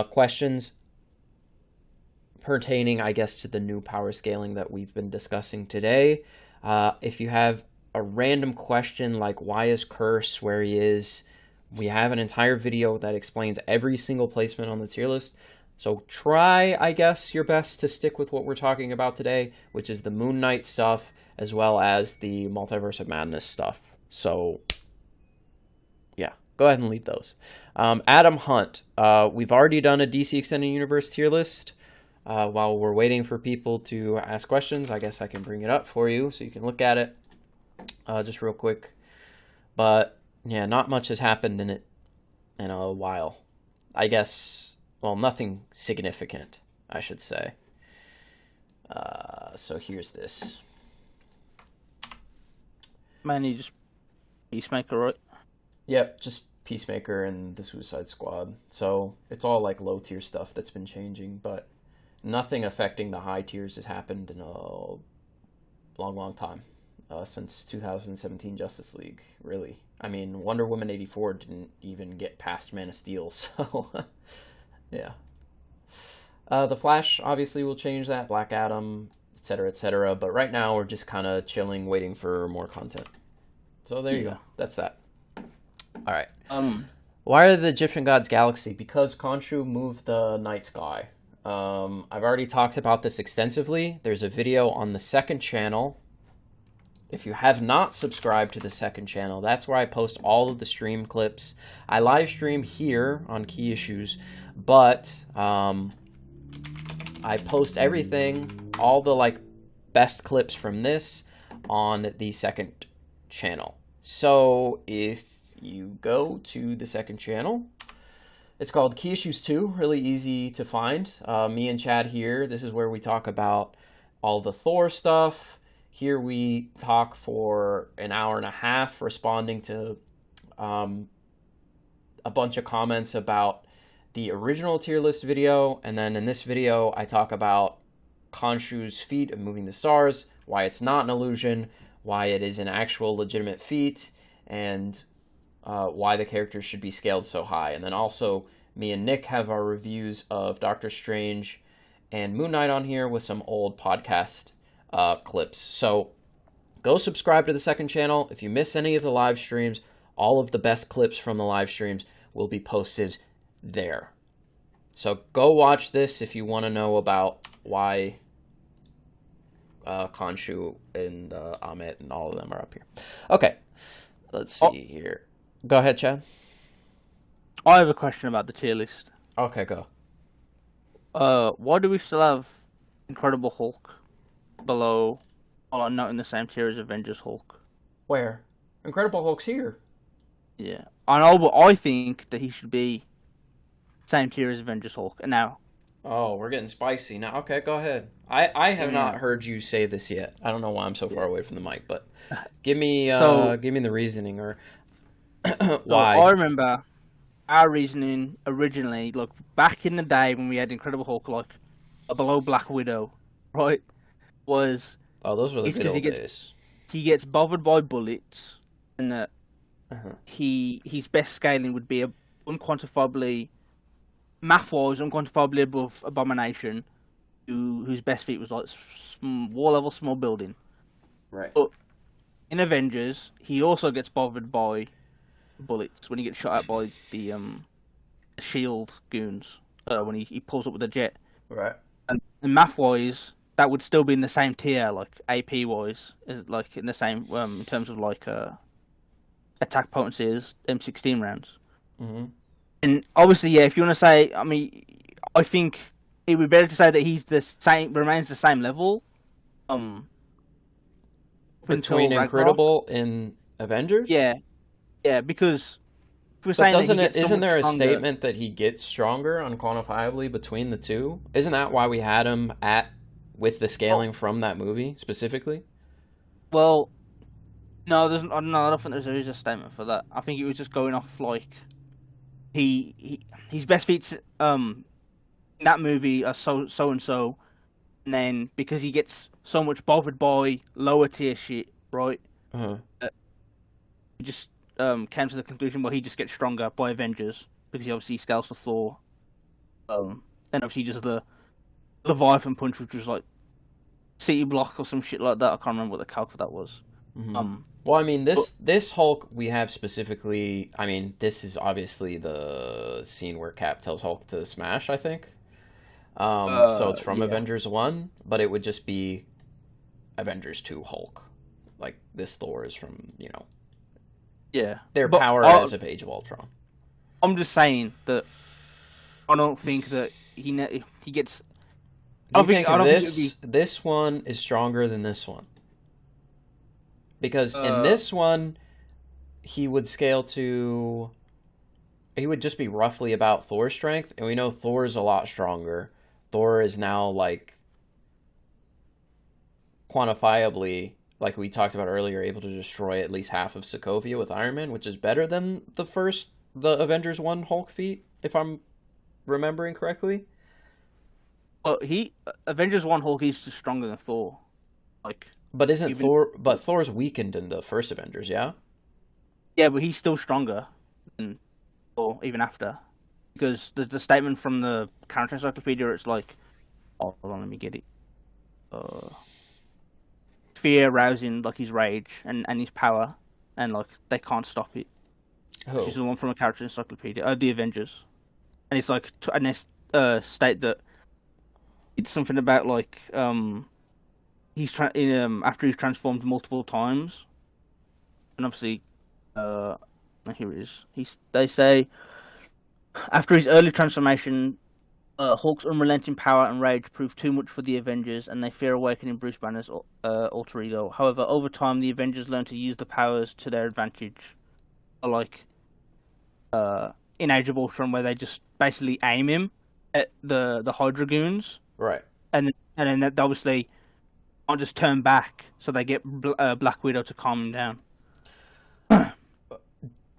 questions pertaining, I guess, to the new power scaling that we've been discussing today. If you have a random question like why is Curse where he is, we have an entire video that explains every single placement on the tier list. So try, I guess, your best to stick with what we're talking about today, which is the Moon Knight stuff, as well as the Multiverse of Madness stuff. So, yeah, go ahead and leave those. Adam Hunt, we've already done a DC Extended Universe tier list. While we're waiting for people to ask questions, I guess I can bring it up for you so you can look at it just real quick. But, yeah, not much has happened in it in a while. I guess... Well, nothing significant, I should say. So here's this. Mainly just Peacemaker, right? Yep, just Peacemaker and the Suicide Squad. So it's all like low tier stuff that's been changing, but nothing affecting the high tiers has happened in a long time. Since 2017 Justice League, really. I mean, Wonder Woman 84 didn't even get past Man of Steel, so... Yeah. The Flash obviously will change that, Black Adam, etc., etc. But right now we're just kind of chilling, waiting for more content. So there you go. That's that. All right. Why are the Egyptian gods galaxy? Because Khonshu moved the night sky. I've already talked about this extensively. There's a video on the second channel. If you have not subscribed to the second channel, that's where I post all of the stream clips. I live stream here on Key Issues, but I post everything, all the like best clips from this on the second channel. So if you go to the second channel, it's called Key Issues 2, really easy to find. Me and Chad here, this is where we talk about all the Thor stuff. Here we talk for an hour and a half responding to a bunch of comments about the original tier list video. And then in this video, I talk about Khonshu's feat of moving the stars, why it's not an illusion, why it is an actual legitimate feat, and why the characters should be scaled so high. And then also, me and Nick have our reviews of Doctor Strange and Moon Knight on here with some old podcast clips. So go subscribe to the second channel. If you miss any of the live streams, all of the best clips from the live streams will be posted there. So go watch this if you want to know about why Khonshu and Amit and all of them are up here. Okay, let's see here. Go ahead, Chad. I have a question about the tier list. Okay, go. Why do we still have Incredible Hulk below, well, not in the same tier as Avengers Hulk? Where? Incredible Hulk's here. Yeah, I know, but I think that he should be same tier as Avengers Hulk. And now, oh, we're getting spicy now. Okay, go ahead. I have not heard you say this yet. I don't know why I'm so far away from the mic, but give me the reasoning or why. I remember our reasoning originally, look, back in the day when we had Incredible Hulk, like below Black Widow, right? Was those were the good old days. He gets bothered by bullets, and that his best scaling would be unquantifiably, math-wise, unquantifiably above Abomination, whose best feat was like war level small building. Right. But in Avengers, he also gets bothered by bullets when he gets shot at by the shield goons. When he pulls up with a jet. Right. And math-wise, that would still be in the same tier, like AP wise, is like in the same in terms of like attack potency as M16 rounds. Mm-hmm. And obviously, yeah, if you want to say, I mean, I think it would be better to say that he's the same, remains the same level. Between Incredible and Avengers. Yeah, because if we're but saying doesn't that isn't there a statement that he gets stronger unquantifiably between the two? Isn't that why we had him with the scaling from that movie specifically? Well, no, I don't think there is a statement for that. I think it was just going off like his best feats in that movie are so and so, and then because he gets so much bothered by lower tier shit, right? Uh-huh. we just came to the conclusion where he just gets stronger by Avengers because he obviously scales for Thor. And obviously just the Leviathan punch, which was like City Block or some shit like that. I can't remember what the calc for that was. Well, I mean, this Hulk we have specifically. I mean, this is obviously the scene where Cap tells Hulk to smash. I think. So it's from Avengers 1, but it would just be Avengers 2 Hulk. Like this Thor is from their power as of Age of Ultron. I'm just saying that I don't think that he gets. I think this one is stronger than this one. Because in this one, he would scale to... He would just be roughly about Thor's strength, and we know Thor's a lot stronger. Thor is now, like, quantifiably, like we talked about earlier, able to destroy at least half of Sokovia with Iron Man, which is better than the Avengers 1 Hulk feat, if I'm remembering correctly. Avengers 1 Hulk, he's just stronger than Thor. Like... But Thor's weakened in the first Avengers, yeah? Yeah, but he's still stronger than Thor, even after. Because there's the statement from the character encyclopedia, it's like... Oh, hold on, let me get it. Fear rousing, like, his rage and his power. And, like, they can't stop it. Oh. Which is the one from a character encyclopedia. The Avengers. And it's like... And they state that... It's something about, like... after he's transformed multiple times, and obviously, here it is. They say after his early transformation, Hulk's unrelenting power and rage proved too much for the Avengers, and they fear awakening Bruce Banner's alter ego. However, over time, the Avengers learn to use the powers to their advantage, like in Age of Ultron, where they just basically aim him at the Hydra goons, right? And then they obviously. I'll just turn back, so they get Black Widow to calm him down.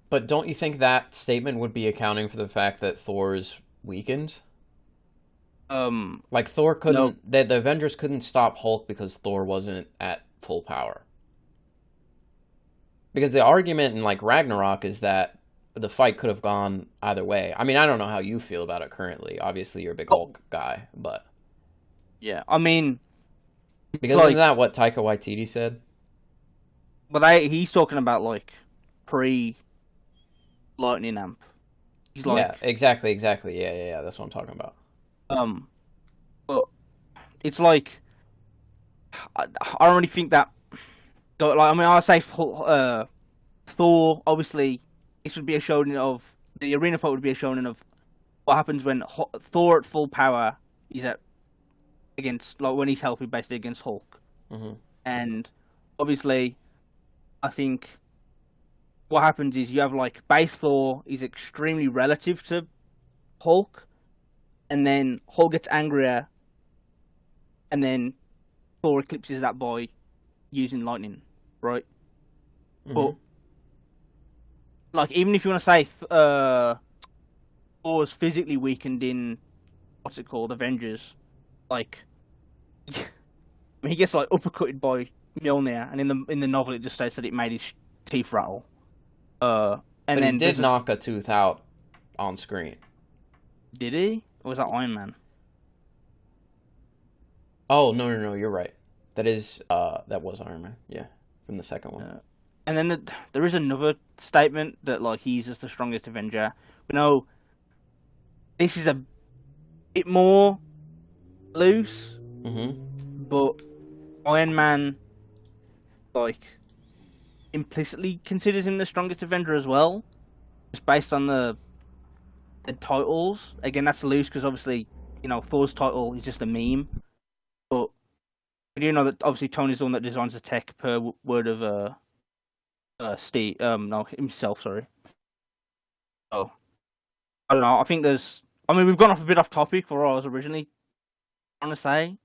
But don't you think that statement would be accounting for the fact that Thor is weakened? Like Thor couldn't... No. The Avengers couldn't stop Hulk because Thor wasn't at full power. Because the argument in, like, Ragnarok is that the fight could have gone either way. I mean, I don't know how you feel about it currently. Obviously, you're a big Hulk guy, but... Yeah, I mean... Because isn't that what Taika Waititi said? But he's talking about, like, pre-Lightning Amp. He's like... Yeah, exactly. Yeah, that's what I'm talking about. But it's like... I don't really think that... Like, I mean, I'll say Thor, obviously, this would be a showing of... The arena fight would be a showing of what happens when Thor at full power is at... against, like, when he's healthy, basically against Hulk. Mm-hmm. And obviously, I think what happens is you have, like, base Thor is extremely relative to Hulk, and then Hulk gets angrier, and then Thor eclipses that by using lightning, right? Mm-hmm. But, like, even if you want to say Thor's physically weakened in, what's it called, Avengers, like, he gets, like, uppercutted by Mjolnir, and in the novel it just states that it made his teeth rattle. But then he did knock a tooth out on screen. Did he? Or was that Iron Man? Oh, no, you're right. That was Iron Man, yeah, from the second one. And then there is another statement that, like, he's just the strongest Avenger. But no, this is a bit more loose, but Iron Man, like, implicitly considers him the strongest Avenger as well, just based on the titles. Again, that's loose because obviously, you know, Thor's title is just a meme, but we do know that obviously Tony's the one that designs the tech per word of Steve, himself, sorry. Oh, I don't know. I think we've gone off a bit off topic for what I was originally trying to say,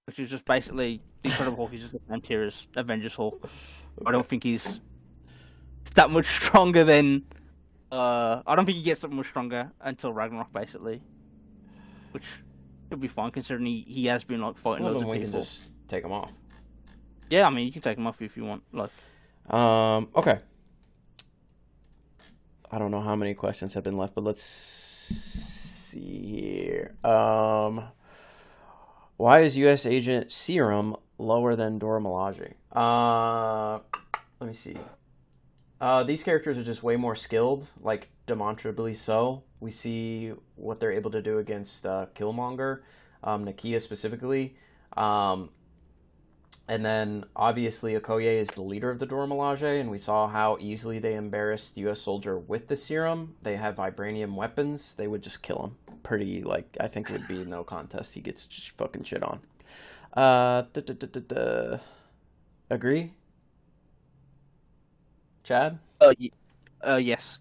which is just basically the Incredible Hulk is just the same tier as Avengers Hulk. I don't think he's that much stronger than. I don't think he gets that much stronger until Ragnarok, basically, which would be fine considering he has been, like, fighting loads of people. We can just take him off. Yeah, I mean, you can take him off if you want. Like, okay. I don't know how many questions have been left, but let's see here. Why is U.S. Agent Serum lower than Dora Milaje? Let me see. These characters are just way more skilled, like demonstrably so. We see what they're able to do against Killmonger, Nakia specifically. And then obviously Okoye is the leader of the Dora Milaje, and we saw how easily they embarrassed U.S. Soldier with the serum. They have vibranium weapons. They would just kill him. Pretty, like, I think it would be no contest. He gets just fucking shit on. Agree? Chad? Yes.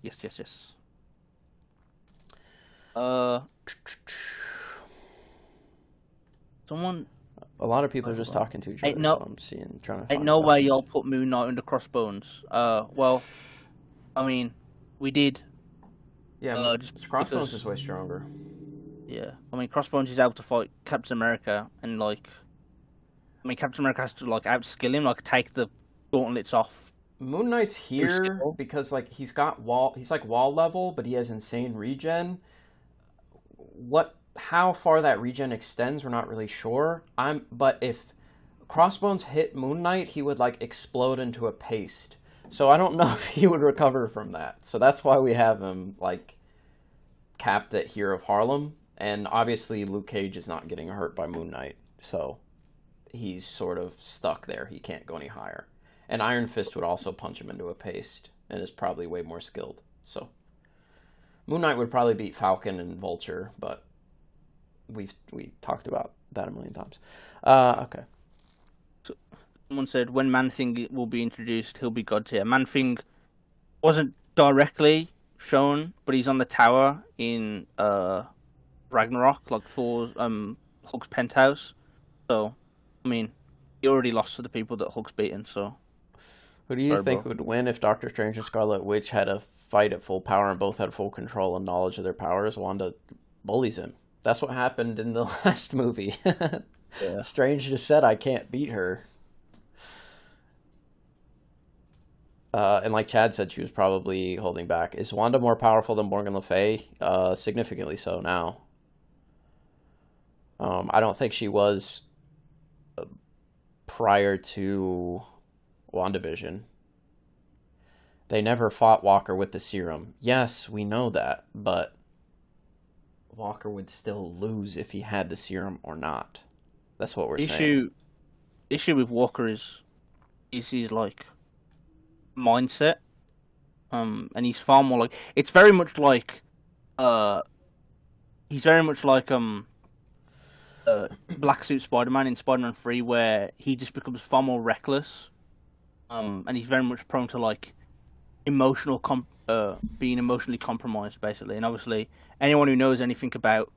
Someone. A lot of people are just talking to each other, so I'm trying to find Ain't no way y'all put Moon Knight under Crossbones. Well, I mean, we did. Yeah, Crossbones is way stronger. Yeah, I mean, Crossbones is able to fight Captain America, and like, I mean, Captain America has to like outskill him, like take the gauntlets off. Moon Knight's here because like he's like wall level, but he has insane regen. How far that regen extends, we're not really sure. But if Crossbones hit Moon Knight, he would like explode into a paste. So I don't know if he would recover from that. So that's why we have him like capped at Hero of Harlem. And obviously Luke Cage is not getting hurt by Moon Knight. So he's sort of stuck there. He can't go any higher. And Iron Fist would also punch him into a paste and is probably way more skilled. So Moon Knight would probably beat Falcon and Vulture, but we talked about that a million times. Okay. So, someone said when Man-Thing will be introduced, he'll be God tier. Man-Thing wasn't directly shown, but he's on the tower in Ragnarok, like Thor's Hulk's penthouse. So, I mean, he already lost to the people that Hulk's beaten. So, who do you think would win if Doctor Strange and Scarlet Witch had a fight at full power and both had full control and knowledge of their powers? Wanda bullies him. That's what happened in the last movie. Yeah. Strange just said, I can't beat her. And like Chad said, she was probably holding back. Is Wanda more powerful than Morgan Le Fay? Significantly so now. I don't think she was prior to WandaVision. They never fought Walker with the serum. Yes, we know that, but Walker would still lose if he had the serum or not. That's what we're saying. Issue with Walker is his like mindset, and he's far more like it's very much like he's very much like Black Suit Spider-Man in Spider-Man 3, where he just becomes far more reckless, and he's very much prone to like being emotionally compromised, basically. And obviously, anyone who knows anything about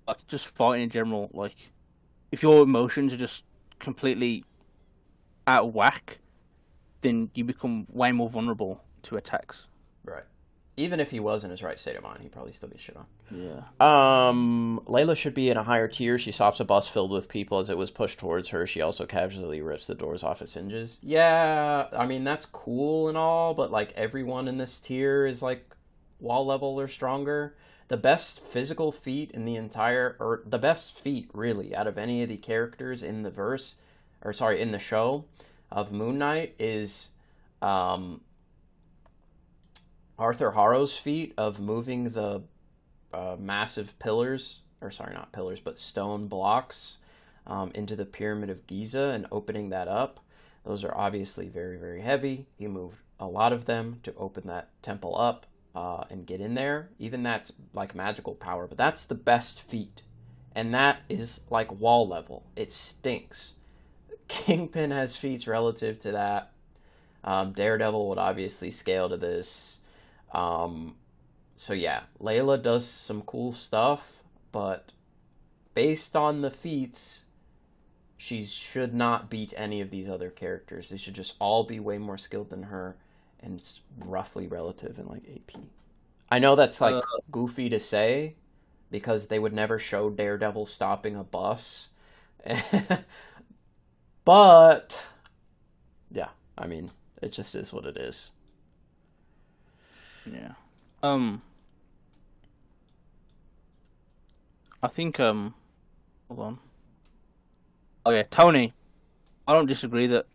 like just fighting in general, like if your emotions are just completely out of whack, then you become way more vulnerable to attacks. Right. Even if he was in his right state of mind, he'd probably still get shit on. Yeah. Layla should be in a higher tier. She stops a bus filled with people as it was pushed towards her. She also casually rips the doors off its hinges. Yeah, I mean, that's cool and all, but, like, everyone in this tier is, like, wall level or stronger. The best physical feat in the entire... or the best feat, really, out of any of the characters in the verse... or, sorry, in the show of Moon Knight is... Arthur Harrow's feat of moving the massive pillars, or sorry, not pillars, but stone blocks into the Pyramid of Giza and opening that up. Those are obviously very, very heavy. He moved a lot of them to open that temple up and get in there. Even that's like magical power, but that's the best feat. And that is like wall level. It stinks. Kingpin has feats relative to that. Daredevil would obviously scale to this. So yeah, Layla does some cool stuff, but based on the feats, she should not beat any of these other characters. They should just all be way more skilled than her, and it's roughly relative in like AP. I know that's like goofy to say, because they would never show Daredevil stopping a bus. But yeah, I mean, it just is what it is. Yeah. I think hold on. Oh yeah, Tony. I don't disagree that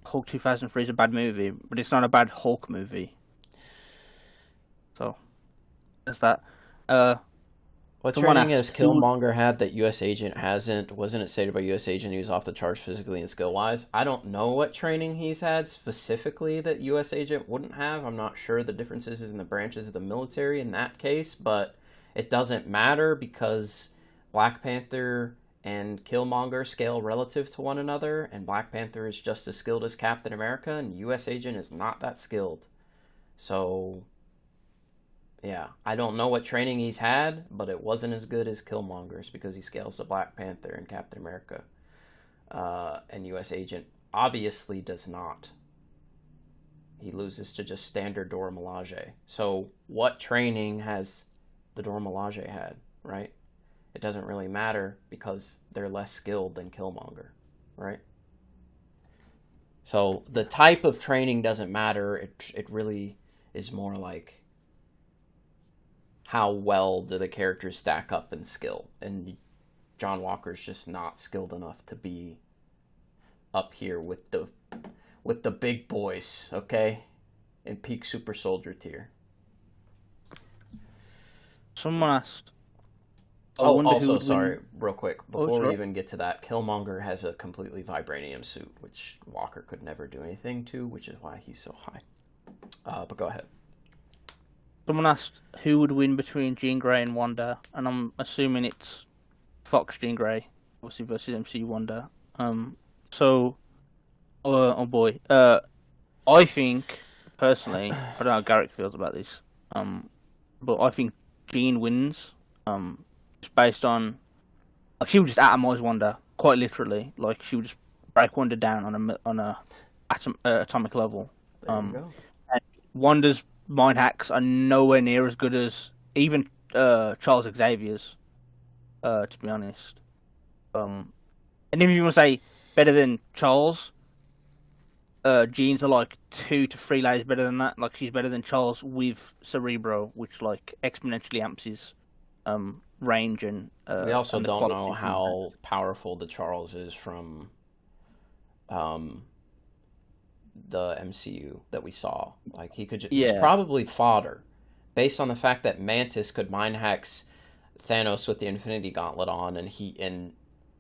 Hulk 2003 is a bad movie, but it's not a bad Hulk movie. So that's that. What Someone training has asked who. Killmonger had that U.S. Agent hasn't? Wasn't it stated by U.S. Agent he was off the charts physically and skill-wise? I don't know what training he's had specifically that U.S. Agent wouldn't have. I'm not sure the differences in the branches of the military in that case, but it doesn't matter because Black Panther and Killmonger scale relative to one another, and Black Panther is just as skilled as Captain America, and U.S. Agent is not that skilled. So yeah, I don't know what training he's had, but it wasn't as good as Killmonger's because he scales to Black Panther and Captain America. And U.S. Agent obviously does not. He loses to just standard Dora Milaje. So what training has the Dora Milaje had, right? It doesn't really matter because they're less skilled than Killmonger, right? So the type of training doesn't matter. It really is more like how well do the characters stack up in skill, and John Walker's just not skilled enough to be up here with the big boys, okay, in peak super soldier tier. Someone asked. Also, sorry, real quick, before sure. we even get to that, Killmonger has a completely vibranium suit, which Walker could never do anything to, which is why he's so high. But go ahead. Someone asked who would win between Jean Grey and Wanda, and I'm assuming it's Fox Jean Grey, obviously versus MCU Wanda. Oh boy, I think personally, I don't know how Garrick feels about this, but I think Jean wins, just based on, like, she would just atomize Wanda quite literally, like she would just break Wanda down on a atomic level. There you go. And Wanda's mind hacks are nowhere near as good as even Charles Xavier's, to be honest. And if you want to say better than Charles, Jean's are like 2 to 3 layers better than that. Like, she's better than Charles with Cerebro, which like exponentially amps his range and. We also and don't know how powerful the Charles is from the MCU that we saw. Like, he's probably fodder, based on the fact that Mantis could mind hacks Thanos with the Infinity Gauntlet on, and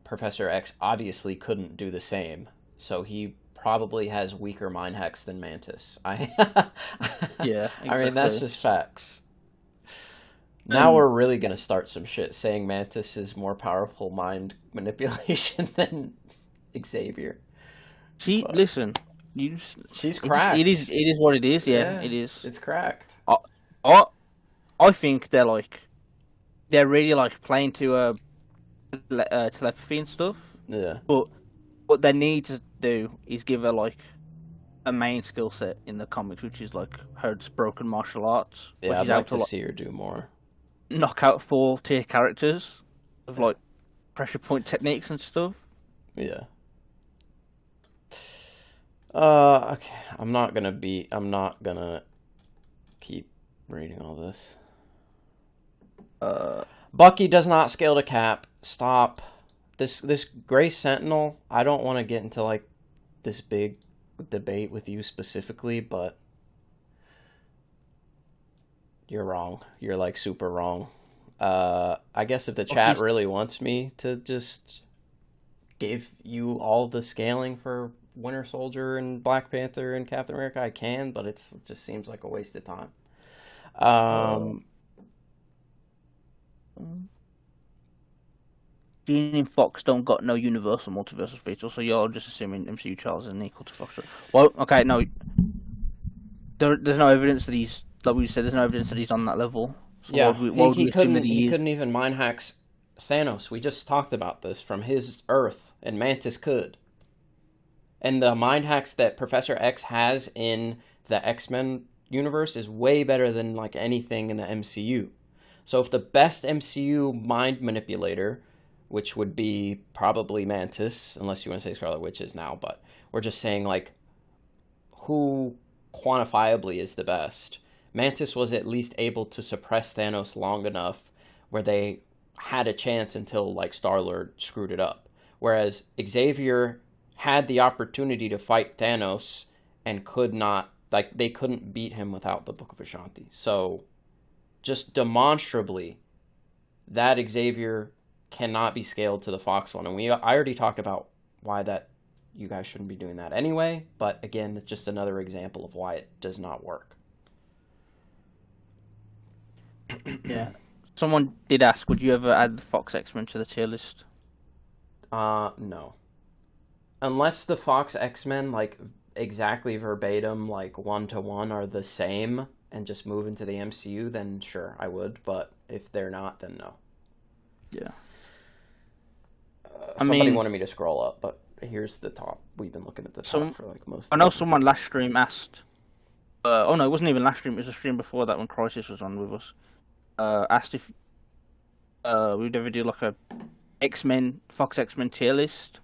Professor X obviously couldn't do the same. So he probably has weaker mind hacks than Mantis. Yeah, exactly. I mean, that's just facts. Now we're really gonna start some shit saying Mantis is more powerful mind manipulation than Xavier. Listen. She's cracked. It is what it is. Yeah, it is. It's cracked. I think they're really like playing to telepathy and stuff. Yeah. But what they need to do is give her like a main skill set in the comics, which is like her broken martial arts. Yeah, I'd like to see her do more. Knock out 4-tier characters of like pressure point techniques and stuff. Yeah. Okay. I'm not gonna keep reading all this. Bucky does not scale to Cap. Stop. This Gray Sentinel, I don't want to get into like this big debate with you specifically, but you're wrong. You're like super wrong. I guess if the chat really wants me to just give you all the scaling for Winter Soldier and Black Panther and Captain America, I can, but it just seems like a waste of time. Jean and Fox don't got no universal multiversal feature, so you're just assuming MCU Charles isn't equal to Fox. Well, okay, no. There's no evidence that he's, like we said, there's no evidence that he's on that level. So yeah, he couldn't even mind hacks Thanos. We just talked about this from his Earth, and Mantis could. And the mind hacks that Professor X has in the X-Men universe is way better than like anything in the MCU. So if the best MCU mind manipulator, which would be probably Mantis, unless you want to say Scarlet Witch is now, but we're just saying like who quantifiably is the best. Mantis was at least able to suppress Thanos long enough where they had a chance until like Star-Lord screwed it up. Whereas Xavier had the opportunity to fight Thanos and could not, like, they couldn't beat him without the Book of Ashanti. So, just demonstrably, that Xavier cannot be scaled to the Fox one. And I already talked about why that you guys shouldn't be doing that anyway. But again, it's just another example of why it does not work. Yeah. Someone did ask, would you ever add the Fox X-Men to the tier list? No. Unless the Fox X-Men, like, exactly verbatim, like, 1-to-1 are the same and just move into the MCU, then sure, I would. But if they're not, then no. Yeah. Somebody wanted me to scroll up, but here's the top. We've been looking at the top for, like, most I know someone last stream asked... oh, no, it wasn't even last stream. It was a stream before that when Crisis was on with us. Asked if we'd ever do, like, a Fox X-Men tier list.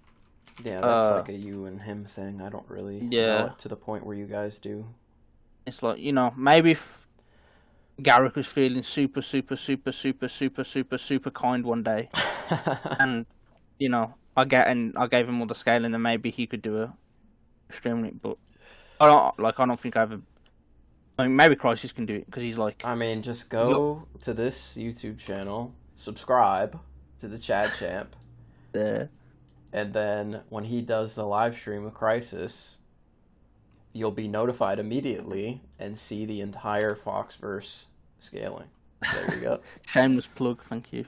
Yeah, that's like a you and him thing. I don't really know it to the point where you guys do. It's like, maybe if Garrick was feeling super kind one day, and I gave him all the scale, and then maybe he could do a stream it. But I don't think I mean, maybe Crisis can do it because he's like. I mean, just go to this YouTube channel, subscribe to TheChadChamp. Yeah. And then when he does the live stream of Crisis, you'll be notified immediately and see the entire Foxverse scaling. There you go. Shameless plug. Thank you.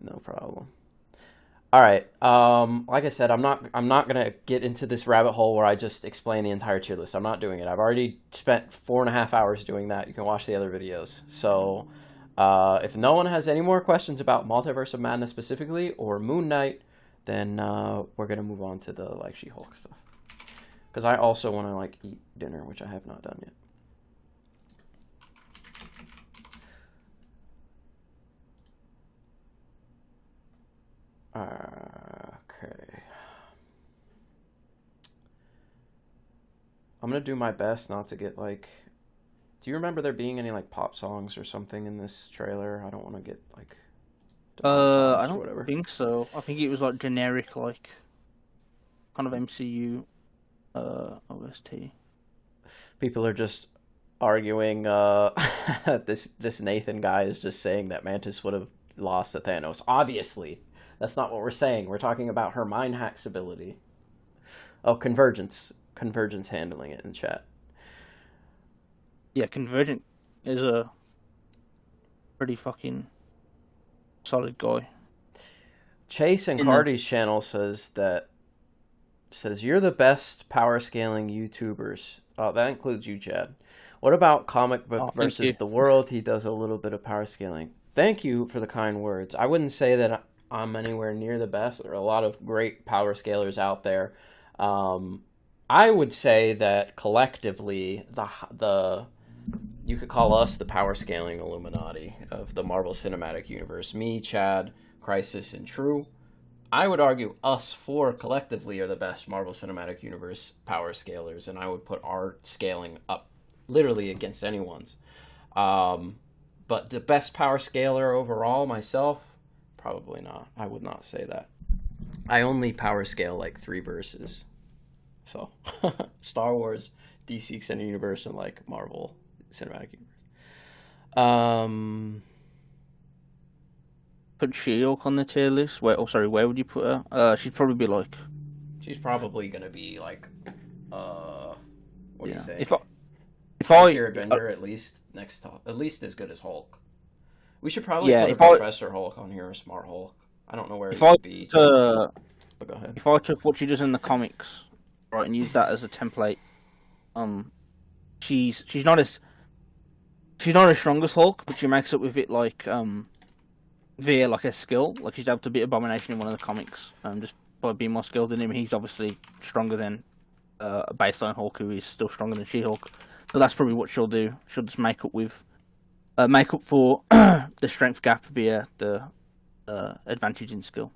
No problem. All right. Like I said, I'm not gonna get into this rabbit hole where I just explain the entire tier list. I'm not doing it. I've already spent 4.5 hours doing that. You can watch the other videos. So, if no one has any more questions about Multiverse of Madness specifically or Moon Knight, then we're gonna move on to the like She-Hulk stuff. Because I also want to like eat dinner, which I have not done yet. Okay. I'm gonna do my best not to get like. Do you remember there being any like pop songs or something in this trailer? I don't want to get like. I don't think so. I think it was like generic, like kind of MCU OST. People are just arguing. This Nathan guy is just saying that Mantis would have lost to Thanos. Obviously, that's not what we're saying. We're talking about her mind hacks ability. Oh, Convergence handling it in chat. Yeah, Convergent is a pretty fucking solid guy. Chase and Cardi's channel says you're the best power scaling YouTubers. Oh, that includes you, Chad. What about Comic Book versus the World? He does a little bit of power scaling. Thank you for the kind words. I wouldn't say that I'm anywhere near the best. There are a lot of great power scalers out there. I would say that collectively, the you could call us the power scaling Illuminati of the Marvel Cinematic Universe. Me, Chad, Crisis, and True. I would argue us four collectively are the best Marvel Cinematic Universe power scalers, and I would put our scaling up literally against anyone's. But the best power scaler overall, myself, probably not. I would not say that. I only power scale like 3 verses. So, Star Wars, DC Extended Universe, and like Marvel Cinematic Universe. Put She-Hulk on the tier list. Where would you put her? She'd probably be like. She's probably gonna be like. What do you think? If I tier Bender at least at least as good as Hulk. We should probably put Professor Hulk on here or Smart Hulk. I don't know where he would be. But go ahead. If I took what she does in the comics, right, and use that as a template, she's not as strong as Hulk, but she makes up with it like via like a skill. Like she's able to beat Abomination in one of the comics, just by being more skilled than him. He's obviously stronger than a baseline Hulk, who is still stronger than She-Hulk. So that's probably what she'll do. She'll just make up for the strength gap via the advantage in skill.